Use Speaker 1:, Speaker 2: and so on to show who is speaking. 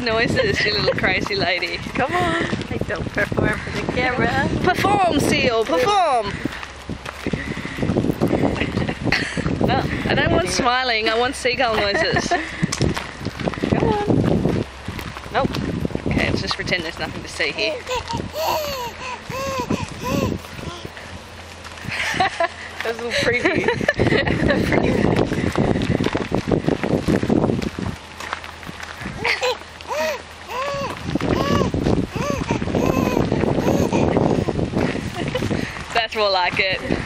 Speaker 1: noises, you little crazy lady.
Speaker 2: Come on. Don't perform for the camera.
Speaker 1: Perform, Seal, perform! No, I don't want smiling, I want seagull noises.
Speaker 2: Come on.
Speaker 1: Nope. Okay, let's just pretend there's nothing to see here.
Speaker 2: That was a little preview.
Speaker 1: That's more like it.